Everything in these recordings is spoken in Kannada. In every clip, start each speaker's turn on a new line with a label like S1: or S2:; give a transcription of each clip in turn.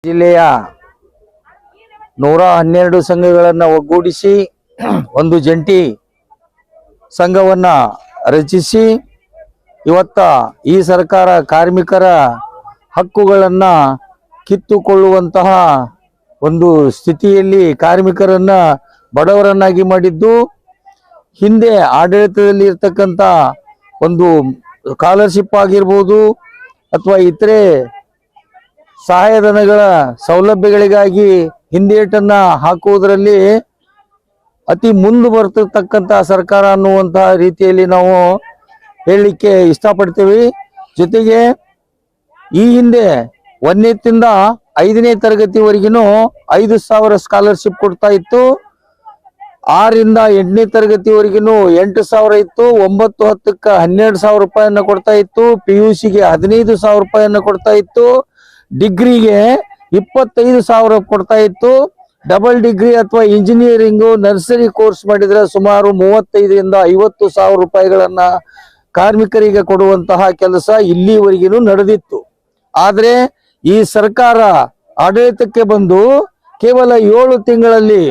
S1: ಜಿಲ್ಲೆಯ 112 ಸಂಘಗಳನ್ನು ಒಗ್ಗೂಡಿಸಿ ಒಂದು ಜಂಟಿ ಸಂಘವನ್ನ ರಚಿಸಿ ಇವತ್ತ ಈ ಸರ್ಕಾರ ಕಾರ್ಮಿಕರ ಹಕ್ಕುಗಳನ್ನ ಕಿತ್ತುಕೊಳ್ಳುವಂತಹ ಒಂದು ಸ್ಥಿತಿಯಲ್ಲಿ ಕಾರ್ಮಿಕರನ್ನ ಬಡವರನ್ನಾಗಿ ಮಾಡಿದ್ದು, ಹಿಂದೆ ಆಡಳಿತದಲ್ಲಿ ಇರತಕ್ಕಂತ ಒಂದು ಸ್ಕಾಲರ್‌ಶಿಪ್ ಆಗಿರಬಹುದು ಅಥವಾ ಇತರೆ ಸಹಾಯಧನಗಳ ಸೌಲಭ್ಯಗಳಿಗಾಗಿ ಹಿಂದೇಟನ್ನ ಹಾಕುವುದರಲ್ಲಿ ಅತಿ ಮುಂದೆ ಬರ್ತಿರ್ತಕ್ಕಂಥ ಸರ್ಕಾರ ಅನ್ನುವಂತಹ ರೀತಿಯಲ್ಲಿ ನಾವು ಹೇಳಲಿಕ್ಕೆ ಇಷ್ಟಪಡ್ತೀವಿ. ಜೊತೆಗೆ ಈ ಹಿಂದೆ 1ನೇದಿಂದ 5ನೇ ತರಗತಿವರೆಗೂ 5,000 ಸ್ಕಾಲರ್‌ಶಿಪ್ ಕೊಡ್ತಾ ಇತ್ತು. 6ರಿಂದ 8ನೇ ತರಗತಿವರೆಗೂ 8,000 ಇತ್ತು. 9, 10ಕ್ಕೆ 12,000 ರೂಪಾಯಿಯನ್ನ ಕೊಡ್ತಾ ಇತ್ತು. PUCಗೆ 15,000 ರೂಪಾಯಿಯನ್ನ ಕೊಡ್ತಾ ಇತ್ತು. ಡಿಗ್ರಿಗೆ 25,000 ಕೊಡ್ತಾ ಇತ್ತು. ಡಬಲ್ ಡಿಗ್ರಿ ಅಥವಾ ಇಂಜಿನಿಯರಿಂಗು ನರ್ಸರಿ ಕೋರ್ಸ್ ಮಾಡಿದ್ರೆ ಸುಮಾರು 35ರಿಂದ 50,000 ರೂಪಾಯಿಗಳನ್ನ ಕಾರ್ಮಿಕರಿಗೆ ಕೊಡುವಂತಹ ಕೆಲಸ ಇಲ್ಲಿವರೆಗೂ ನಡೆದಿತ್ತು. ಆದ್ರೆ ಈ ಸರ್ಕಾರ ಆಡಳಿತಕ್ಕೆ ಬಂದು ಕೇವಲ 7 ತಿಂಗಳಲ್ಲಿ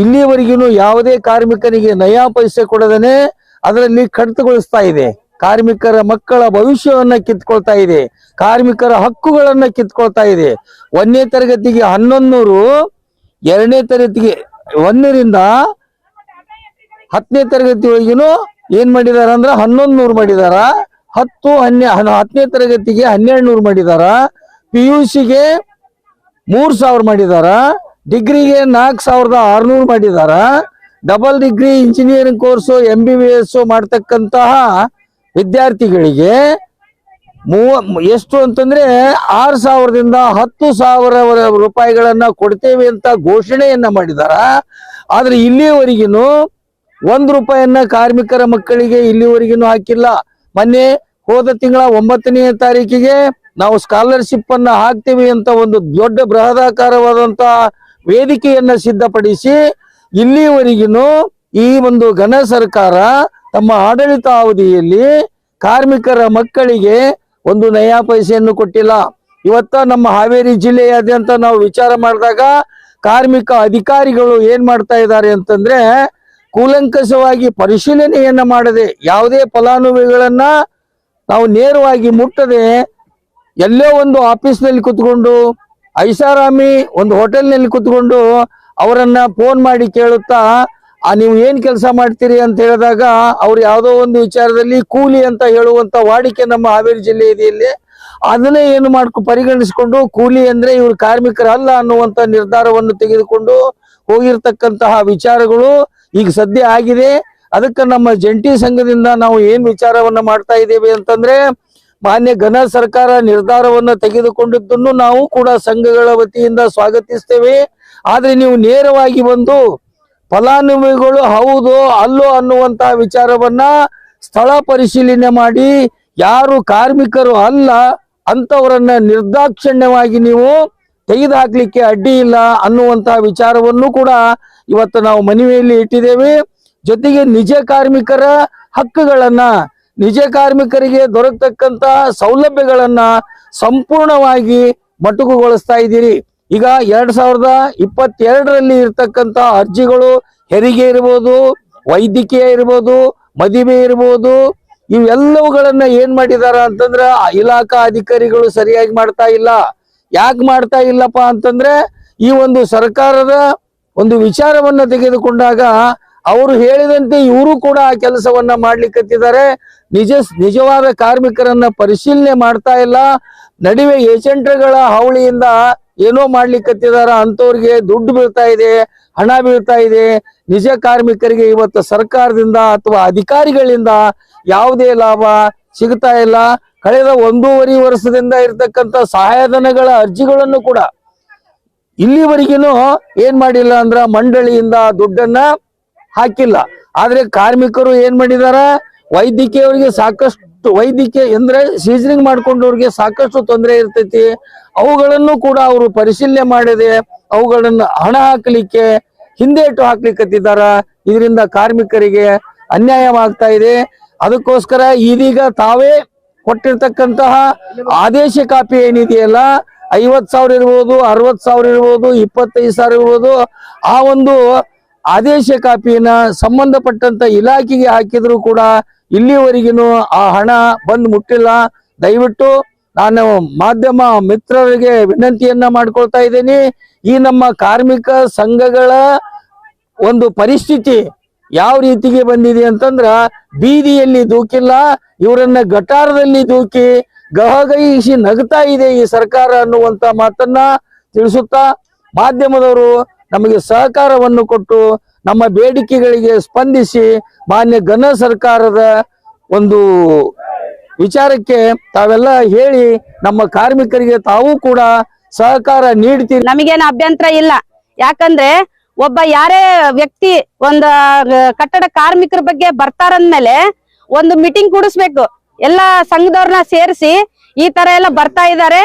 S1: ಇಲ್ಲಿವರೆಗೂ ಯಾವುದೇ ಕಾರ್ಮಿಕರಿಗೆ ನಯಾ ಪೈಸೆ ಕೊಡದೇನೆ ಅದರಲ್ಲಿ ಕಡಿತಗೊಳಿಸ್ತಾ ಇದೆ. ಕಾರ್ಮಿಕರ ಮಕ್ಕಳ ಭವಿಷ್ಯವನ್ನ ಕಿತ್ಕೊಳ್ತಾ ಇದೆ. ಕಾರ್ಮಿಕರ ಹಕ್ಕುಗಳನ್ನ ಕಿತ್ಕೊಳ್ತಾ ಇದೆ. 1ನೇ ತರಗತಿಗೆ 1,100, 2ನೇ ತರಗತಿಗೆ 1ರಿಂದ 10ನೇ ತರಗತಿವರೆಗೂ ಏನ್ ಮಾಡಿದಾರ ಅಂದ್ರ 1,100 ಮಾಡಿದಾರ. 10ನೇ ತರಗತಿಗೆ 1,200 ಮಾಡಿದಾರ. PUCಗೆ 3,000 ಮಾಡಿದಾರ. ಡಿಗ್ರಿಗೆ 4,600 ಮಾಡಿದಾರ. Double degree engineering course MBBS ಮಾಡ್ತಕ್ಕಂತಹ ವಿದ್ಯಾರ್ಥಿಗಳಿಗೆ ಎಷ್ಟು ಅಂತಂದ್ರೆ 6,000ದಿಂದ 10,000 ರೂಪಾಯಿಗಳನ್ನ ಕೊಡ್ತೇವೆ ಅಂತ ಘೋಷಣೆಯನ್ನ ಮಾಡಿದಾರ. ಆದ್ರೆ ಇಲ್ಲಿವರೆಗೂ 1 ರೂಪಾಯಿಯನ್ನ ಕಾರ್ಮಿಕರ ಮಕ್ಕಳಿಗೆ ಇಲ್ಲಿವರೆಗೂ ಹಾಕಿಲ್ಲ. ಮೊನ್ನೆ ಹೋದ ತಿಂಗಳ 9ನೇ ತಾರೀಕಿಗೆ ನಾವು ಸ್ಕಾಲರ್‌ಶಿಪ್ ಅನ್ನ ಹಾಕ್ತೀವಿ ಅಂತ ಒಂದು ದೊಡ್ಡ ಬೃಹದಾಕಾರವಾದಂತ ವೇದಿಕೆಯನ್ನ ಸಿದ್ಧಪಡಿಸಿ ಇಲ್ಲಿವರೆಗೂ ಈ ಒಂದು ಘನ ಸರ್ಕಾರ ತಮ್ಮ ಆಡಳಿತ ಅವಧಿಯಲ್ಲಿ ಕಾರ್ಮಿಕರ ಮಕ್ಕಳಿಗೆ ಒಂದು ನಯಾ ಪೈಸೆಯನ್ನು ಕೊಟ್ಟಿಲ್ಲ. ಇವತ್ತ ನಮ್ಮ ಹಾವೇರಿ ಜಿಲ್ಲೆಯಾದ್ಯಂತ ನಾವು ವಿಚಾರ ಮಾಡಿದಾಗ ಕಾರ್ಮಿಕ ಅಧಿಕಾರಿಗಳು ಏನ್ ಮಾಡ್ತಾ ಇದ್ದಾರೆ ಅಂತಂದ್ರೆ, ಕೂಲಂಕಷವಾಗಿ ಪರಿಶೀಲನೆಯನ್ನ ಮಾಡದೆ ಯಾವುದೇ ಫಲಾನುಭವಿಗಳನ್ನ ನಾವು ನೇರವಾಗಿ ಮುಟ್ಟದೆ ಎಲ್ಲೋ ಒಂದು ಆಫೀಸ್ನಲ್ಲಿ ಕುತ್ಕೊಂಡು ಐಷಾರಾಮಿ ಒಂದು ಹೋಟೆಲ್ನಲ್ಲಿ ಕುತ್ಕೊಂಡು ಅವರನ್ನ ಫೋನ್ ಮಾಡಿ ಕೇಳುತ್ತಾ ನೀವು ಏನ್ ಕೆಲಸ ಮಾಡ್ತೀರಿ ಅಂತ ಹೇಳಿದಾಗ ಅವ್ರು ಯಾವುದೋ ಒಂದು ವಿಚಾರದಲ್ಲಿ ಕೂಲಿ ಅಂತ ಹೇಳುವಂತ ವಾಡಿಕೆ ನಮ್ಮ ಹಾವೇರಿ ಜಿಲ್ಲೆಯಲ್ಲಿ ಅದನ್ನೇ ಏನು ಪರಿಗಣಿಸಿಕೊಂಡು ಕೂಲಿ ಅಂದ್ರೆ ಇವ್ರು ಕಾರ್ಮಿಕರಲ್ಲ ಅನ್ನುವಂತ ನಿರ್ಧಾರವನ್ನು ತೆಗೆದುಕೊಂಡು ಹೋಗಿರ್ತಕ್ಕಂತಹ ವಿಚಾರಗಳು ಈಗ ಸದ್ಯ ಆಗಿದೆ. ಅದಕ್ಕೆ ನಮ್ಮ ಜಂಟಿ ಸಂಘದಿಂದ ನಾವು ಏನ್ ವಿಚಾರವನ್ನ ಮಾಡ್ತಾ ಇದ್ದೇವೆ ಅಂತಂದ್ರೆ, ಮಾನ್ಯ ಘನ ಸರ್ಕಾರ ನಿರ್ಧಾರವನ್ನ ತೆಗೆದುಕೊಂಡಿದ್ದನ್ನು ನಾವು ಕೂಡ ಸಂಘಗಳ ವತಿಯಿಂದ ಸ್ವಾಗತಿಸ್ತೇವೆ. ಆದ್ರೆ ನೀವು ನೇರವಾಗಿ ಬಂದು ಫಲಾನುಭವಿಗಳು ಹೌದು ಅಲ್ಲೋ ಅನ್ನುವಂತಹ ವಿಚಾರವನ್ನ ಸ್ಥಳ ಪರಿಶೀಲನೆ ಮಾಡಿ ಯಾರು ಕಾರ್ಮಿಕರು ಅಲ್ಲ ಅಂತವರನ್ನ ನಿರ್ದಾಕ್ಷಿಣ್ಯವಾಗಿ ನೀವು ತೆಗೆದು ಹಾಕ್ಲಿಕ್ಕೆ ಅಡ್ಡಿ ಇಲ್ಲ ಅನ್ನುವಂತಹ ವಿಚಾರವನ್ನು ಕೂಡ ಇವತ್ತು ನಾವು ಮನವಿಯಲ್ಲಿ ಇಟ್ಟಿದ್ದೇವೆ. ಜೊತೆಗೆ ನಿಜ ಕಾರ್ಮಿಕರ ಹಕ್ಕುಗಳನ್ನ, ನಿಜ ಕಾರ್ಮಿಕರಿಗೆ ದೊರಕತಕ್ಕಂತ ಸೌಲಭ್ಯಗಳನ್ನ ಸಂಪೂರ್ಣವಾಗಿ ಮೊಟಕುಗೊಳಿಸ್ತಾ ಇದ್ದೀರಿ. ಈಗ 2022ರಲ್ಲಿ ಇರ್ತಕ್ಕಂತ ಅರ್ಜಿಗಳು ಹೆರಿಗೆ ಇರ್ಬೋದು, ವೈದ್ಯಕೀಯ ಇರ್ಬೋದು, ಮದುವೆ ಇರ್ಬೋದು, ಇವೆಲ್ಲವುಗಳನ್ನ ಏನ್ ಮಾಡಿದಾರ ಅಂತಂದ್ರ ಇಲಾಖಾ ಅಧಿಕಾರಿಗಳು ಸರಿಯಾಗಿ ಮಾಡ್ತಾ ಇಲ್ಲ. ಯಾಕೆ ಮಾಡ್ತಾ ಇಲ್ಲಪ್ಪ ಅಂತಂದ್ರೆ, ಈ ಒಂದು ಸರ್ಕಾರದ ಒಂದು ವಿಚಾರವನ್ನ ತೆಗೆದುಕೊಂಡಾಗ ಅವರು ಹೇಳಿದಂತೆ ಇವರು ಕೂಡ ಆ ಕೆಲಸವನ್ನ ಮಾಡ್ಲಿಕ್ಕತ್ತಿದ್ದಾರೆ. ನಿಜವಾದ ಕಾರ್ಮಿಕರನ್ನ ಪರಿಶೀಲನೆ ಮಾಡ್ತಾ ಇಲ್ಲ. ನಡುವೆ ಏಜೆಂಟ್ಗಳ ಹಾವಳಿಯಿಂದ ಏನೋ ಮಾಡ್ಲಿಕ್ಕತ್ತಿದಾರ, ಅಂತವ್ರಿಗೆ ದುಡ್ಡು ಬೀಳ್ತಾ ಇದೆ, ಹಣ ಬೀಳ್ತಾ ಇದೆ. ನಿಜ ಕಾರ್ಮಿಕರಿಗೆ ಇವತ್ತು ಸರ್ಕಾರದಿಂದ ಅಥವಾ ಅಧಿಕಾರಿಗಳಿಂದ ಯಾವುದೇ ಲಾಭ ಸಿಗ್ತಾ ಇಲ್ಲ. ಕಳೆದ 1.5 ವರ್ಷದಿಂದ ಇರ್ತಕ್ಕಂಥ ಸಹಾಯಧನಗಳ ಅರ್ಜಿಗಳನ್ನು ಕೂಡ ಇಲ್ಲಿವರೆಗೂ ಏನ್ ಮಾಡಿಲ್ಲ ಅಂದ್ರ ಮಂಡಳಿಯಿಂದ ದುಡ್ಡನ್ನ ಹಾಕಿಲ್ಲ. ಆದ್ರೆ ಕಾರ್ಮಿಕರು ಏನ್ ಮಾಡಿದಾರ, ವೈದ್ಯಕೀಯವರಿಗೆ ಸಾಕಷ್ಟು ವೈದ್ಯಕೀಯ ಅಂದ್ರೆ ಸೀಸನಿಂಗ್ ಮಾಡ್ಕೊಂಡವ್ರಿಗೆ ಸಾಕಷ್ಟು ತೊಂದರೆ ಇರ್ತೈತಿ. ಅವುಗಳನ್ನು ಕೂಡ ಅವರು ಪರಿಶೀಲನೆ ಮಾಡದೆ ಅವುಗಳನ್ನ ಹಣ ಹಾಕಲಿಕ್ಕೆ ಹಿಂದೇಟು ಹಾಕ್ಲಿಕ್ಕತ್ತಿದ್ದಾರ. ಇದರಿಂದ ಕಾರ್ಮಿಕರಿಗೆ ಅನ್ಯಾಯವಾಗ್ತಾ ಇದೆ. ಅದಕ್ಕೋಸ್ಕರ ಇದೀಗ ತಾವೇ ಕೊಟ್ಟಿರ್ತಕ್ಕಂತಹ ಆದೇಶ ಕಾಪಿ ಏನಿದೆಯಲ್ಲ 50,000 ಇರ್ಬೋದು, 60,000 ಇರ್ಬೋದು, 25,000 ಇರ್ಬೋದು. ಆ ಒಂದು ಆದೇಶ ಕಾಪಿಯನ್ನ ಸಂಬಂಧಪಟ್ಟಂತ ಇಲಾಖೆಗೆ ಹಾಕಿದ್ರು ಕೂಡ ಇಲ್ಲಿವರೆಗಿನೂ ಆ ಹಣ ಬಂದು ಮುಟ್ಟಿಲ್ಲ. ದಯವಿಟ್ಟು ನಾನು ಮಾಧ್ಯಮ ಮಿತ್ರರಿಗೆ ವಿನಂತಿಯನ್ನ ಮಾಡ್ಕೊಳ್ತಾ ಇದ್ದೀನಿ. ಈ ನಮ್ಮ ಕಾರ್ಮಿಕ ಸಂಘಗಳ ಒಂದು ಪರಿಸ್ಥಿತಿ ಯಾವ ರೀತಿಗೆ ಬಂದಿದೆ ಅಂತಂದ್ರ ಬೀದಿಯಲ್ಲಿ ದೂಕಿಲ್ಲ, ಇವರನ್ನ ಗಟಾರದಲ್ಲಿ ದೂಕಿ ಗಹಗಹಿಸಿ ನಗ್ತಾ ಇದೆ ಈ ಸರ್ಕಾರ ಅನ್ನುವಂತ ಮಾತನ್ನ ತಿಳಿಸುತ್ತಾ, ಮಾಧ್ಯಮದವರು ನಮಗೆ ಸಹಕಾರವನ್ನು ಕೊಟ್ಟು ನಮ್ಮ ಬೇಡಿಕೆಗಳಿಗೆ ಸ್ಪಂದಿಸಿ ಮಾನ್ಯ ಘನ ಸರ್ಕಾರದ ಒಂದು ವಿಚಾರಕ್ಕೆ ತಾವೆಲ್ಲ ಹೇಳಿ ನಮ್ಮ ಕಾರ್ಮಿಕರಿಗೆ ತಾವು ಕೂಡ ಸಹಕಾರ ನೀಡ್ತೀರಿ.
S2: ನಮಗೇನು ಅಭ್ಯಂತರ ಇಲ್ಲ. ಯಾಕಂದ್ರೆ ಒಬ್ಬ ಯಾರೇ ವ್ಯಕ್ತಿ ಒಂದ ಕಟ್ಟಡ ಕಾರ್ಮಿಕರ ಬಗ್ಗೆ ಬರ್ತಾರಂದ್ಮೇಲೆ ಒಂದು ಮೀಟಿಂಗ್ ಕೂಡಿಸ್ಬೇಕು. ಎಲ್ಲಾ ಸಂಘದವ್ರನ್ನ ಸೇರಿಸಿ ಈ ತರ ಎಲ್ಲ ಬರ್ತಾ ಇದ್ದಾರೆ,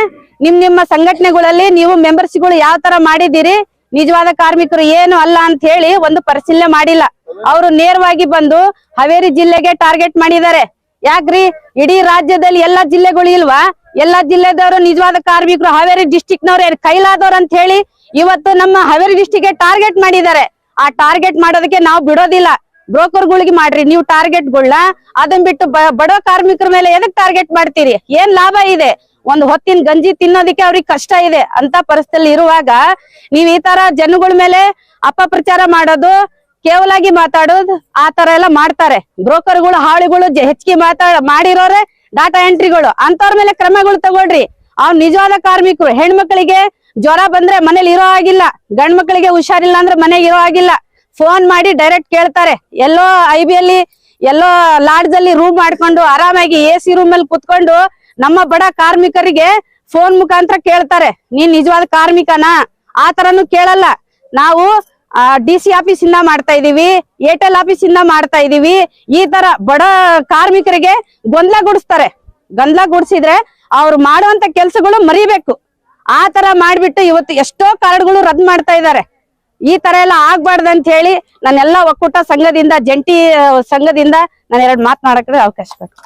S2: ನಿಮ್ಮ ಸಂಘಟನೆಗಳಲ್ಲಿ ನೀವು ಮೆಂಬರ್ಸ್ಗಳು ಯಾವ ತರ ಮಾಡಿದ್ದೀರಿ, ನಿಜವಾದ ಕಾರ್ಮಿಕರು ಏನು ಅಲ್ಲ ಅಂತ ಹೇಳಿ ಒಂದು ಪರಿಶೀಲನೆ ಮಾಡಿಲ್ಲ. ಅವರು ನೇರವಾಗಿ ಬಂದು ಹಾವೇರಿ ಜಿಲ್ಲೆಗೆ ಟಾರ್ಗೆಟ್ ಮಾಡಿದ್ದಾರೆ. ಯಾಕ್ರಿ ಇಡೀ ರಾಜ್ಯದಲ್ಲಿ ಎಲ್ಲಾ ಜಿಲ್ಲೆಗಳು ಇಲ್ವಾ? ಎಲ್ಲಾ ಜಿಲ್ಲೆದವರು ನಿಜವಾದ ಕಾರ್ಮಿಕರು ಹಾವೇರಿ ಡಿಸ್ಟಿಕ್ ನವ್ರು ಕೈಲಾದವ್ರು ಅಂತ ಹೇಳಿ ಇವತ್ತು ನಮ್ಮ ಹಾವೇರಿ ಡಿಸ್ಟಿಕ್ ಗೆ ಟಾರ್ಗೆಟ್ ಮಾಡಿದ್ದಾರೆ. ಆ ಟಾರ್ಗೆಟ್ ಮಾಡೋದಕ್ಕೆ ನಾವು ಬಿಡೋದಿಲ್ಲ. ಬ್ರೋಕರ್ಗಳಿಗೆ ಮಾಡ್ರಿ ನೀವು ಟಾರ್ಗೆಟ್ಗಳನ್ನ, ಅದನ್ನ ಬಿಟ್ಟು ಬಡ ಕಾರ್ಮಿಕರ ಮೇಲೆ ಎದಕ್ ಟಾರ್ಗೆಟ್ ಮಾಡ್ತೀರಿ? ಏನ್ ಲಾಭ ಇದೆ? ಒಂದು ಹೊತ್ತಿನ ಗಂಜಿ ತಿನ್ನೋದಕ್ಕೆ ಅವ್ರಿಗೆ ಕಷ್ಟ ಇದೆ. ಅಂತ ಪರಿಸ್ಥಿತಿ ಇರುವಾಗ ನೀವ್ ಈ ತರ ಜನಗಳ ಮೇಲೆ ಅಪಪ್ರಚಾರ ಮಾಡೋದು, ಕೇವಲಾಗಿ ಮಾತಾಡೋದು, ಆ ತರ ಎಲ್ಲ ಮಾಡ್ತಾರೆ. ಬ್ರೋಕರ್ಗಳು, ಹಾಳುಗಳು ಹೆಚ್ಚಿಗೆ ಮಾಡಿರೋರೆ ಡಾಟಾ ಎಂಟ್ರಿಗಳು, ಅಂತವ್ರ ಮೇಲೆ ಕ್ರಮಗಳು ತಗೊಳ್ರಿ. ಅವ್ರು ನಿಜವಾದ ಕಾರ್ಮಿಕರು. ಹೆಣ್ಮಕ್ಳಿಗೆ ಜ್ವರ ಬಂದ್ರೆ ಮನೇಲಿ ಇರೋ ಆಗಿಲ್ಲ, ಗಂಡ್ ಮಕ್ಳಿಗೆ ಹುಷಾರಿಲ್ಲ ಅಂದ್ರೆ ಮನೆಗೆ ಇರೋ ಆಗಿಲ್ಲ. ಫೋನ್ ಮಾಡಿ ಡೈರೆಕ್ಟ್ ಕೇಳ್ತಾರೆ. ಎಲ್ಲೋ ಐಬಿಯಲ್ಲಿ ಎಲ್ಲೋ ಲಾಡ್ಜ್ ಅಲ್ಲಿ ರೂಮ್ ಮಾಡ್ಕೊಂಡು ಆರಾಮಾಗಿ AC ರೂಮ್ ಅಲ್ಲಿ ಕುತ್ಕೊಂಡು ನಮ್ಮ ಬಡ ಕಾರ್ಮಿಕರಿಗೆ ಫೋನ್ ಮುಖಾಂತರ ಕೇಳ್ತಾರೆ, ನೀನ್ ನಿಜವಾದ ಕಾರ್ಮಿಕನಾ? ಆ ತರನು ಕೇಳಲ್ಲ. ನಾವು DC ಆಫೀಸ್ ಇಂದ ಮಾಡ್ತಾ ಇದೀವಿ, ಏರ್ಟೆಲ್ ಆಫೀಸ್ ಇಂದ ಮಾಡ್ತಾ ಇದೀವಿ. ಈ ತರ ಬಡ ಕಾರ್ಮಿಕರಿಗೆ ಗೊಂದಲ ಗುಡಿಸ್ತಾರೆ. ಗೊಂದಲ ಗುಡಿಸಿದ್ರೆ ಅವ್ರು ಮಾಡುವಂತ ಕೆಲ್ಸಗಳು ಮರಿಬೇಕು. ಆ ತರ ಮಾಡ್ಬಿಟ್ಟು ಇವತ್ತು ಎಷ್ಟೋ ಕಾರ್ಡ್ಗಳು ರದ್ದು ಮಾಡ್ತಾ ಇದ್ದಾರೆ. ಈ ತರ ಎಲ್ಲ ಆಗ್ಬಾರ್ದು ಅಂತ ಹೇಳಿ ನಾನೆಲ್ಲ ಒಕ್ಕೂಟ ಸಂಘದಿಂದ, ಜಂಟಿ ಸಂಘದಿಂದ ನಾನು 2 ಮಾತನಾಡಕ್ಕೆ ಅವಕಾಶ ಬೇಕು.